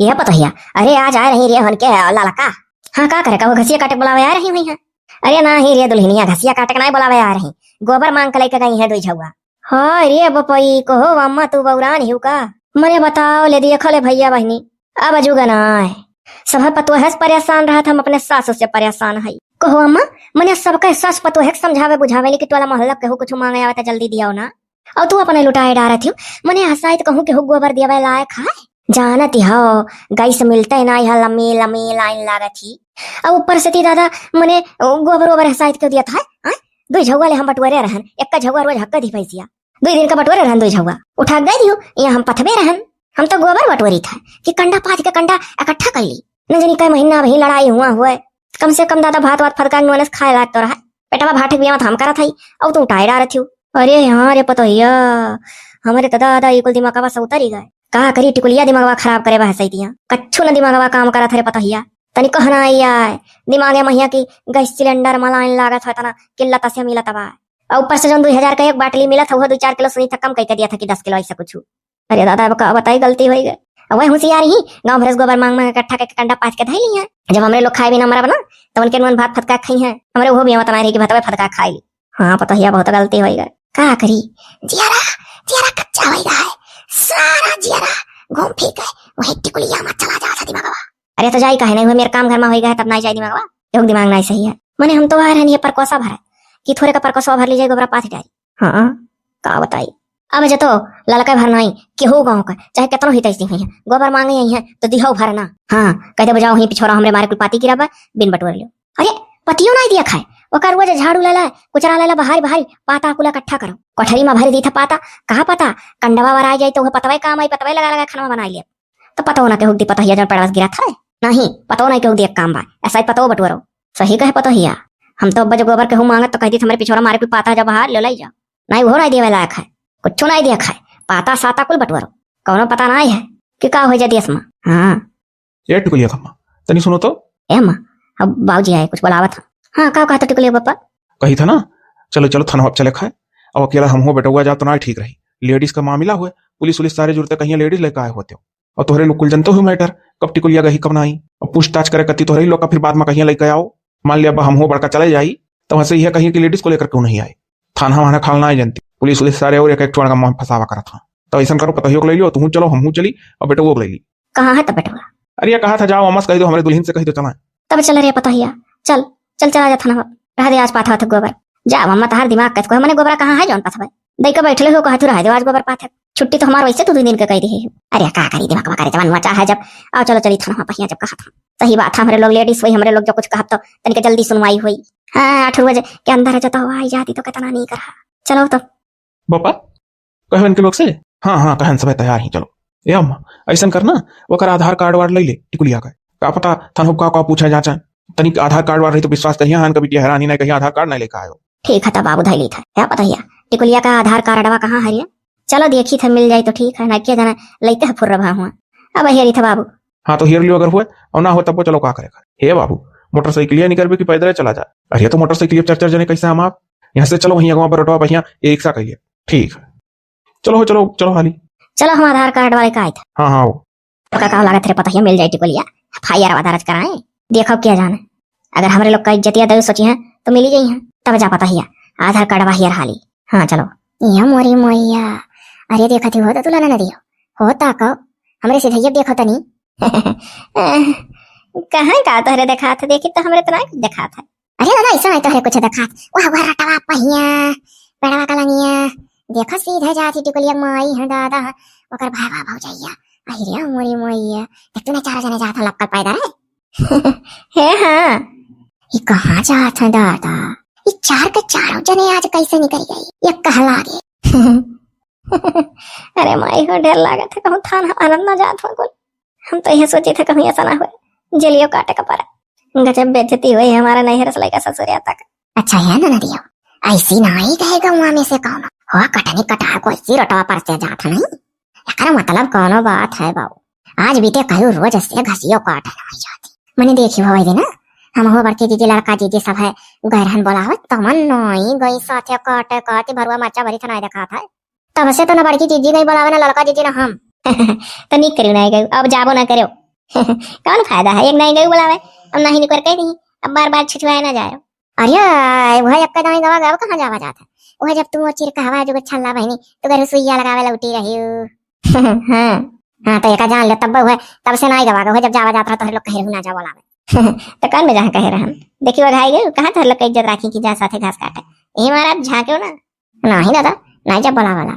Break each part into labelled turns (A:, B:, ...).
A: यह पतोहिया, अरे आज आ रही रे हन के लाला का। हाँ का करे का वो घसिया काटे बुलावे आ रही हुई है। अरे ना ही रे दुल्हनिया घसिया काटे के नहीं बुलावे आ रही, गोबर मांग के लेके गई है दुई झौआ। हाँ रे बपई कहो अम्मा तू बौरान हिउ का। मरे बताओ ले दिए खले भैया बहनी अब अजुगा ना है। सब पतो है परेशान रहा था, हम अपने सासू से परेशान है। कहो अम्मा मने सबका सास पतो है समझावे बुझावे लेकिन टोला मोहल्ला केहू कुछ मांगे आवे तो जल्दी दियो ना। और तू अपने लुटाए डारा थी मने हसाई तो कहूँ केहू गोबर दिया लायक है। जानती हो गैस मिलते ना यहाँ लम्बी लम्बी लाइन लागत थी। और ऊपर से थी दादा मने गोबर ओबर हसाइत क्यों दिया था। दो झौआ ले हम बटुअरे रहन, एक का झौआ रोज हक्का दी पैसिया, 2 दिन का बटुअरे रहन, 2 झौआ उठा गई दियो यहाँ हम पथबे रहन। हम तो गोबर बटोरी था कि कंडा पाथ के कंडा इकट्ठा कर ली, न जानी कई महीना वही लड़ाई हुआ कम से कम दादा भात वात फटका नुआने खाए लायक तो रहा। पेटवा भाटे बिया हम करा था और तू उठाए डार थी। अरे यहाँ रे पतोहिया हमारे तो दादा ये कुल दिमागवा से उतर ही गए। कहा करी टिकुलिया दिमागवा खराब करे बह सैतिया, कच्छू न दिमागवा काम करा था रे पतोहिया। तनी कहना आए दिमागे महिया की गैस सिलेंडर में लाइन लागत है तना किल्लत से मिलत बा। और ऊपर से जो 2000 का एक बाटली मिला था वो 2-4 किलो सुनी था कम कह दिया था कि 10 किलो ऐसा कुछ। अरे दादा बताई गलती हो गई। वही होशियार ही गाँव भरस गोबर मांग मांग इकट्ठा करके कंडा पाथ के धैली है। जब हमरे लोग खाए भी ना मरब ना तो उनके मन भात फटका खाई है, हमरे वो भी मत रही कि भातवे फटका खाई ली। हाँ पतोहिया बहुत गलती हो गई। का करी जियारा जियारा कच्चा हो गया है, सारा जियारा घूम फिर गए वही टिकुलिया में चला जा दिमागवा। अरे तो जाई काहे नहीं हुआ, मेरे काम घर में हो गया है तब नहीं जाए दिमागवा। क्यों दिमाग नहीं सही है मने हम तो आ रहे नहीं परकोसा भर कि थोड़े का परकोसा भर लीजिए गोबरा पाथ डाली। हाँ का बताई अब जतो ललका भरना ही केहू गाँव का चाहे कितना ही तैसी हुई है गोबर मांगे आई है तो दिहो भरना। हाँ कहते बजाओ ही पिछोरा हमरे मारे कुल पाती गिरा बिन बटोर लियो। अरे पतियो नहीं दिया खाए ओकर रोज झाड़ू लेला कुचरा लेला बहारी बहारी पाता कुला इकट्ठा करो कोठरी में भरी दी था पाता। कहा पता कंडवा वर आ जाए तो वो पतवे काम आई, पतवे लगा लगा खाना बना लिया। तो पता ना केहू दी पतोहिया जब पड़वास गिरा था नहीं पता नहीं केहू दी काम बा ऐसा ही पतो बटोरो। सही कहे पतोहिया हम तो अब जब गोबर केहू मांगत तो कहती हमारे पिछोरा मारे कुल पाता जब बाहर ले लाई जा नहीं वो नहीं दिया लायक है कुछ नहीं दिया खाए पाता साता कुल बटवरो कौनो पता नहीं है कि का हो जाती इसमें। हाँ
B: ये टिकुलिया खम्मा तनी सुनो तो।
A: ए अम्मा अब बाबूजी आए कुछ बुलावा था। हाँ का कहता टिकुलिया पापा
B: कही था ना चलो चलो थाना चले खाए। अब अकेला हम हो बेटा हुआ जा तो ना ठीक रही, लेडीज का मामला हुआ पुलिस उलिस सारे जुड़ते कहीं लेडीज लेकर आए होते हो और तोहरे लोग कुल जनते हुए मैटर कब टिकुलिया गही कब ना आई और पूछताछ करे कती तोहरे लोग का फिर बाद में कहीं लेकर आओ। मान लिया हम हो बड़का चले जाई तो वैसे यह कहीं की लेडीज को लेकर क्यों नहीं आए। थाना वाना खालना है जनती पुलिस उलिस सारे और एक का मां फंसावा करा था। तो ऐसा करो पतोहियो को ले लियो तुम चलो हम चली और बेटा वो ले ली।
A: कहाँ है तब बेटा।
B: अरे ये कहा था जाओ अम्मा से कही दो हमारे दुल्हन से कही दो चला
A: तब चल रही पतोहिया चल चल चला जा थाना रह दे आज पाथा था गोबर जा मम्मा तहार दिमाग कैसे को मैंने गोबरा कहाँ है जौन पाथवे दई के बैठले हो कहा तू रह दे आज गोबर पाथे छुट्टी तो हमारे वैसे तू 2 दिन का कह रही है। अरे का करी दिमाग करे जवान हुआ चाहे जब आओ चलो चली थाना पहिया जब कहा था सही बात है हमारे लोग लेडीज वही हमारे लोग जो कुछ कहा तो तनिक जल्दी सुनवाई हुई। हाँ 8 बजे के अंदर जता हुआ आई जाती तो कितना नहीं करा। चलो तो
B: पापा कहे इनके लोग से। हाँ हाँ कहन सब तैयार ही चलो। ए अम्मा ऐसा करना वो आधार कार्ड वार्ड ले ले टिकुलिया का पता थाना का पूछा जाचा तनिक आधार कार्ड वार्ड रही तो विश्वास कहिया हन कभी हैरानी नहीं कहीं आधार कार्ड नहीं लेकर आयो।
A: ठीक है तब बाबू धैली था क्या पतोहिया टिकुलिया का आधार कार्डवा कहाँ है रे। चलो देखी था मिल जाए तो ठीक है ना क्या जाना लेते है फुर रहा हुआ अब हेरी था बाबू।
B: हाँ तो हेर लियो अगर हुए और ना हो तब वो चलो का करेगा। हे बाबू मोटरसाइकिलिया निकल भी कि पैदल चला जाए। अरे तो मोटरसाइकिल 4 जने कैसे हम आप यहाँ से चलो वहीं अगवा पर रटवा पहिया एक रिक्शा कहिए ठीक है चलो चलो चलो हाली
A: चलो हम आधार कार्ड वाले का आए थे।
B: हाँ हाँ वो
A: का लागत रे पतोहिया मिल जाए टिकुलिया फायर दर्ज कराए देखो क्या जाने अगर हमारे लोग का इज्जतिया दे सोची है तो मिली गई है तब जा पतोहिया आधार कार्ड वाहियर हाली। हाँ चलो या मोरी मोया अरे देखा थी हो तो तुला ना दियो होता कहो हमरे से धैर्य देखो तनी कहाँ का तोहरे देखा था देखी तो हमरे तो नहीं देखा था। अरे दादा ऐसा नहीं तोहरे कुछ देखा वाह वाह रटवा पहिया पेड़वा कलंगिया देखो सीधे जाती टिकुलिया माई है दादा ओकर भाई भाव जाइया अरे मोरी मोया देख तूने 4 जने जाता लक्कल पैदा रे हे हाँ ये कहाँ जाता है दादा ये 4 के 4 जने आज कैसे निकल गई ये कहला गे अरे माई हो डर लगा था कहूँ थाना आनंद ना जात हो कुल हम तो यह सोचे थे कहीं ऐसा ना हुए जलियो काटे का पारा गजब बेइज्जती हुई हमारा नहीं रस लगा ससुरिया तक। अच्छा है ना दियो ऐसी नहीं कहेगा वहां में से कौन हो कटनी कटार को इसी रटवा पर से जाता नहीं यार मतलब कौनो बात है बाबू आज बीते कहीं रोज से घसियो काटे नहीं जाती मैंने देखी भाई ना हम हो बड़के जीजी लड़का जीजी सब है गहरहन बोलावत तमन नहीं गई साथे काटे काटे भरवा मच्चा भरी था नहीं देखा था तब से तो ना बड़की जीजी नहीं बोलावे ना लड़का जीजी ना हम तो नहीं करियो नहीं गयो अब जाबो ना करो कौन फायदा है, एक नहीं गई बुलावे, अब नहीं निकर कह दी, अब बार बार छिछवाए ना जाए। अरे वह जब कहीं गवा गवा कहाँ जावा जाता है, वह जब तुम वो चिरका हवा जो छल्ला बहनी तो घर सुइया लगावे लौटी रही हो। हाँ हाँ तो एक जान ले तब है, तब से नहीं गवा गवा, जब जावा जाता तो लोग कहे ना जा बोलावे। तो कौन में जहाँ कहे रहा हम, देखिए वो घाई गए कहाँ तो लोग इज्जत राखी की जा साथे घास काटे, ये महाराज झाँके ना नहीं दादा, नहीं जब बोला बोला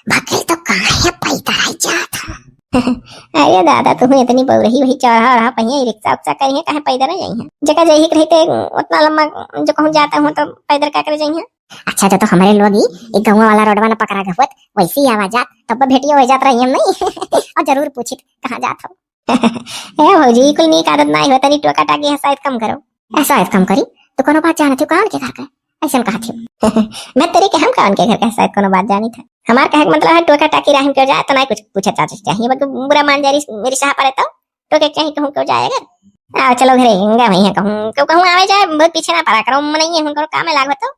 A: भागे तो कहाँ है पैदा है जाता। अरे दादा तुम्हें इतनी बोल रही, वही चौराहा रहा पहिए रिक्शा उक्सा करी है, कहे पैदल नहीं जाई है, जगह जही रहते उतना लंबा जो कहूँ जाता हूँ तो पैदल क्या करे जाई है। अच्छा तो हमारे लोग ही एक गाँव वाला रोडवा ना पकड़ा गए वैसी आवाज जात तब भेटियो हो जात रही हम नहीं। और जरूर पूछित कहाँ जात हो। ए भौजी कोई नीक आदत नहीं होता, नहीं टोका टाकी है, शायद कम करो, ऐसा शायद कम करी तो कोनो बात जाना थी कौन के घर का ऐसा कहा थी। मैं तेरे के हम कौन के घर का शायद कोनो बात जानी था, हमार कहे मतलब है टोका टाकी राहिम क्यों जाए तो नहीं कुछ पूछे चाचा चाहिए, बाकी बुरा मान जा रही मेरी शाह पर तो टोके चाहिए कहूँ क्यों जाएगा। आओ चलो घरे हिंगा वही है कहूँ क्यों कहूँ आवे जाए, बहुत पीछे ना पड़ा करो नहीं है उनको काम में लागो तो।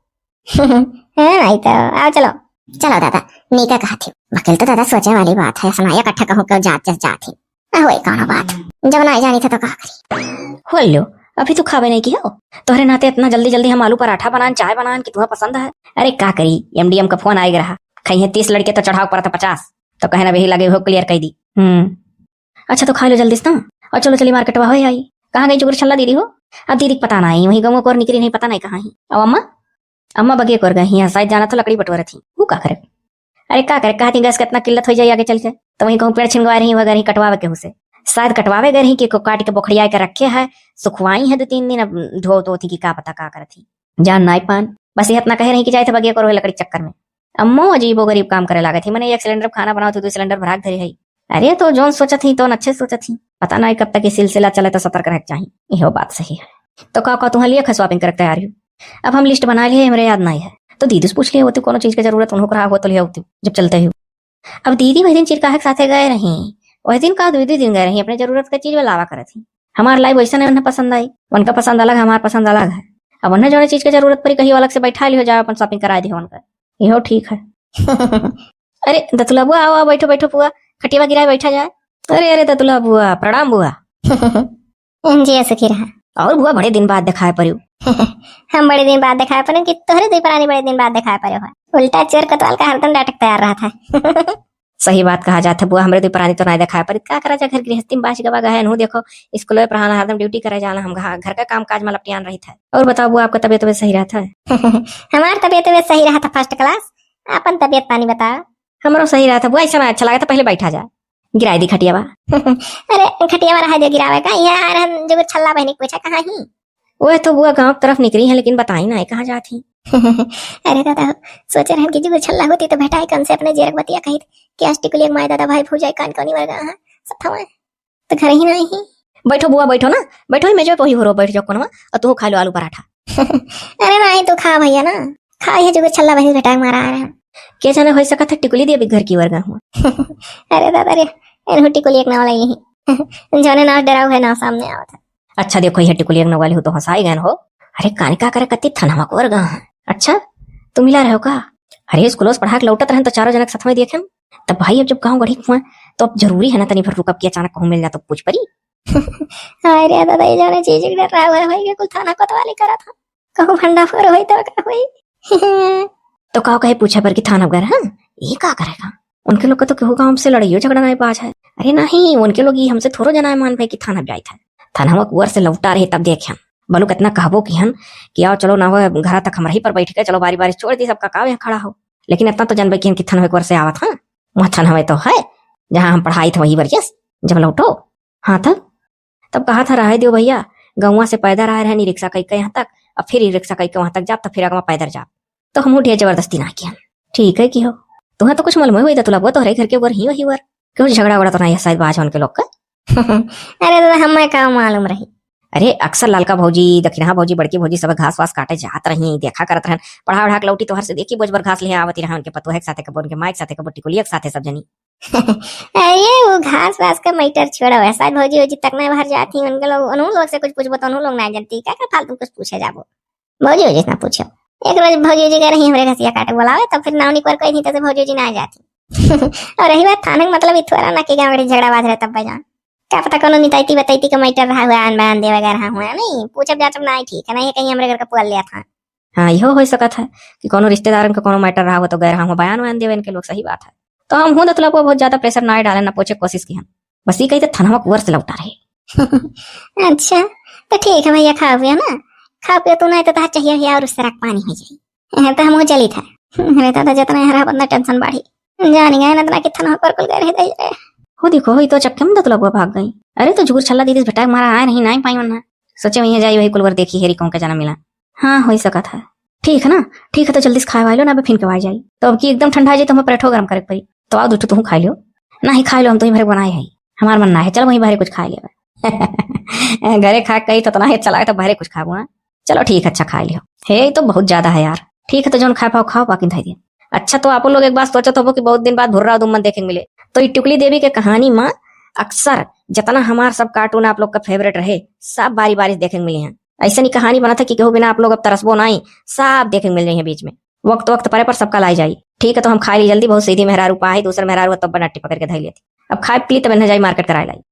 A: नहीं तो आओ चलो चलो दादा नीका कहा थी, वकील तो दादा सोचे वाली बात है, सुनाया इकट्ठा कहूँ क्यों जात जस जाती वही कौन बात, जब नहीं जानी था तो कहा करी।
C: हो लो अभी तो खावे नहीं की हो, तोहरे नाते इतना जल्दी जल्दी हम आलू पराठा बनान चाय बनान कि तुम्हें पसंद है। अरे का करी एमडीएम का फोन आएगा रहा, कहीं 30 लड़के तो चढ़ाव पड़ा था 50, तो कहना वही लगे हो क्लियर कर दी। अच्छा तो खा लो जल्दी से ना, और चलो चली मार्केट हो आई। कहाँ गई चुगर छल्ला दीदी हो, अब दीदी पता नहीं वही गाँव को निकली नहीं पता नहीं कहाँ ही। अब अम्मा अम्मा बगे कर गई यहाँ शायद जाना तो लकड़ी बटोरा थी, वो का करे। अरे का करे कहती गैस का इतना किल्लत हो जाए आगे चल के, तो वही कहूँ पेड़ छिनवा रही वगैरह ही कटवावे के उसे, शायद कटवावे गए रही कि काट के बोखड़िया के रखे है, सुखवाई है 2-3 दिन, अब धो तो थी कि का पता का कर थी जान नाई पान, बस ये इतना कह रही कि जाए थे बगिया करो लकड़ी चक्कर में। अम्मो अजीबो गरीब काम करे लागे थी, मैंने 1 सिलेंडर खाना बनाओ तो 2 सिलेंडर भराग धरी है। अरे तो जोन सोचा थी तो अच्छे सोचा थी, पता नहीं कब तक ये सिलसिला चले तो सतर्क रह चाहिए, यह बात सही है। तो का तुम्हारे लिए शॉपिंग कर तैयार हूँ, अब हम लिस्ट बना लिए हमारे याद नहीं है, तो दीदी से पूछ लिए होती कोनो चीज की जरूरत उन्होंने रहा हो तो ले होती जब चलते हो। अब दीदी वही दिन चिरकाहे के साथे गए रही, वही दिन का 2 दिन गए रही, अपने जरूरत की चीज लावा करे थी। हमारे लाइफ वैसा नहीं उन्हें पसंद आई, उनका पसंद अलग है, हमारा पसंद अलग है। अब उन्हें जो चीज की जरूरत पड़ी कहीं अलग से बैठा लियो जाओ अपन शॉपिंग करा दी उनका, यो ठीक है। अरे दतुला बुआ आओ बैठो बैठो बुआ, खटिया गिरा बैठा जाए। अरे दतुला बुआ प्रणाम बुआ।
A: जी ऐसे की रहा
C: और बुआ बड़े दिन बाद दिखाए पड़े।
A: हम बड़े दिन बाद दिखाए पड़े कि तोहरे दो प्राणी बड़े दिन बाद दिखाए पड़े हो, उल्टा चोर कतवाल का हरदम नाटक तैयार रहा था।
C: सही बात कहा जाता बुआ, हमारे पुरानी तो नहीं दिखाया पर क्या करा जाए, घर गृहस्थी में बाश गवा गए नू, देखो स्कूल में पढ़ाना हरदम ड्यूटी करे जाना, हम घर का काम काज में लपटियान रही था। और बताओ बुआ आपका तबियत सही रहा था?
A: हमारा तबियत सही रहा था फर्स्ट क्लास, अपन तबियत पानी बताओ।
C: हमारा सही रहा था बुआ, ऐसा अच्छा लगा था, पहले बैठा जा गिराई दी खटिया।
A: अरे खटिया रहा दे गिरावे का, यहाँ जो छल्ला बहनी पूछा कहाँ ही,
C: वो तो बुआ गाँव तरफ निकली है लेकिन बताई ना कहाँ जाती।
A: अरे दादा सोचे रहे कि जो छल्ला होती तो भेटाई कौन से अपने जेरक बतिया कही कि अस्टिकुलिया माय दादा भाई भूजाई कान कोनी वर्गा हां सब थवा तो घर ही नहीं।
C: बैठो बुआ बैठो ना, बैठो मैं जो वही हो बैठ जाओ कोनवा, और तू खा लो आलू पराठा।
A: अरे नहीं तो खा भैया ना, खा ये जो छल्ला बहनी भेटाई मारा आ रहा
C: के जाने हो सका था टिकुली दे घर की वर्गा हुआ।
A: अरे दादा रे इन टिकुली एक नाव लाई नहीं जाने ना डराव है ना सामने आवत।
C: अच्छा देखो ये टिकुली एक वाली हो तो हंसाई गए हो। अरे कान का करे कति थनवा को वर्गा। अच्छा तुम मिला रहे हो का? अरे स्कूलों से पढ़ा के लौटत रहे तो चारों जनक साथ में देखे तब भाई, अब जब गाँव गढ़ी हुआ तो अब जरूरी है ना तनी भर रुकब की अचानक कहूँ मिल जा तो पूछ पड़ी।
A: अरे दादा ये जाने चीज डर रहा है भाई के कुल थाना कोतवाली करा था कहूँ भंडा फोर होई तो का होई।
C: तो कहो कहे पूछा पर कि थाना वगैरह ये का करेगा, उनके लोग का तो केहू गाँव से लड़ाइयो झगड़ा नहीं पास है। अरे नहीं उनके लोग उनसे थोड़ा जना मान भाई कि थाना जाए था, थाना हुआ कुंवर से लौटा रहे तब देखे बोलो कितना कहबो कि हन कि आओ चलो ना हो घर तक हम रही पर बैठ के चलो बारी बारी छोड़ दी सबका काम यहाँ खड़ा हो, लेकिन इतना तो जानबे कि थाना कुंवर से आवत। हाँ वहाँ थाना तो है जहाँ हम पढ़ाई थे वही बरजस जब लौटो। हाँ तब कहा था रह दियो भैया, गाँव से पैदल रहा है रिक्शा कई के यहाँ तक, अब फिर रिक्शा कई के वहां तक जा तो फिर अगवा पैदल जा, तो हम उठे जबरदस्ती ना किया। ठीक है कि हो तुम्हें तो कुछ मालूम हुई तुला तो हरे घर के ऊपर ही वही वर क्यों झगड़ा वगड़ा तो नहीं शायद बाज उनके लोग का।
A: अरे दादा हमें क्या मालूम रही।
C: अरे अक्सर लालका भौजी दक्षिणा भौजी बड़की भौजी सब घास वास काटे जात रही, देखा करत रहन, पढ़ा उढ़ा के लौटी तो हर से देखी बोझ भर घास ले आवती रहा, उनके पतोहे के साथे कबो उनके माइक साथे कबो टिकुलिया के साथे सब जनी।
A: अरे वो घास वास का मैटर छोड़ो, ऐसा भौजी भौजी तक नहीं बाहर जाती उनके लोग, उन लोग से कुछ पूछबो तो उन लोग नहीं जानती, क्या कर फालतू कुछ पूछे जाबो। भौजी भौजी ना पूछो, एक रोज भौजी जी कह रही हमरे घसिया काटे बुलावे तो फिर नावनी पर कोई नहीं तो भौजी जी ना जाती। और रही बात थाने मतलब इथवारा ना कि गाँव झगड़ा बाज रहे तब जान क्या पता कोनो निताइती बताइती का मैटर रहा हुआ आन बयान दे वगैरह हुआ नहीं पूछब जाचब ना ठीक है नहीं कहीं हमरे घर का पुअल लिया था।
C: हाँ इहो हो सकत है कि कोनो रिश्तेदारन का कोनो मैटर रहा हो तो गए रहा हो बयान वयान देवे इनके लोग, सही बात है। तो हम हूं दतला को बहुत ज्यादा प्रेशर ना डाले ना पूछे कोशिश की हम बस ये कही थे थनवा कुंवर से लौटा रहे।
A: अच्छा तो ठीक है भैया खाओ पियो ना, खाओ पियो तू नहीं तो तहार चाहिए भैया और उससे रख पानी हो जाई तो हम चली था रहता था जितना हरा बंदा टेंशन बढ़ी जानी गए ना कि थनवा पर कुल गए रहे
C: हो देखो ही तो चक्के में दतला भाग गई। अरे तो झूर छल्ला दीदी बेटा मारा आए नहीं पाई वरना सोचे वहीं जाई वही कुलवर देखी हेरी कौन के जाना मिला। हाँ हो सकत है, ठीक है ना, ठीक है तो जल्दी से खाए वालो ना फिर कवाई जाई तो अब की एकदम ठंडा जाए तो हमें पराठो गरम करे पड़ी तो आओ दूठो तुम खा लियो ना ही खा लो हम तो भरे बनाए है हमार मन ना है चलो वहीं बाहर कुछ खा लिया घरे खा कही तो ना चला तो बाहर कुछ खाबो। चलो ठीक है अच्छा खा लियो हे तो बहुत ज्यादा है यार। ठीक है तो जो खा पाओ खाओ बाकी धाई दिया। अच्छा तो आप लोग एक बात सोचो तो कि बहुत दिन बाद भुर्रा दुम्मन देखेंगे मिले तो ये टुकली देवी के कहानी में अक्सर जितना हमार सब कार्टून आप लोग का फेवरेट रहे सब बारी बारी देखेंगे मिले हैं। ऐसा नहीं कहानी बना था कि बिना आप लोग अब तरसबो नहीं सब देखेंगे मिल रही है बीच में वक्त वक्त पर सबका लाई जाई। ठीक है तो हम खा ली जल्दी बहुत सीधी मेहरारू पाई दूसरे मेहरारू तब बनाटी पकड़ के धाई लेती अब खाए पी तब न जाई मार्केट कराए लाई।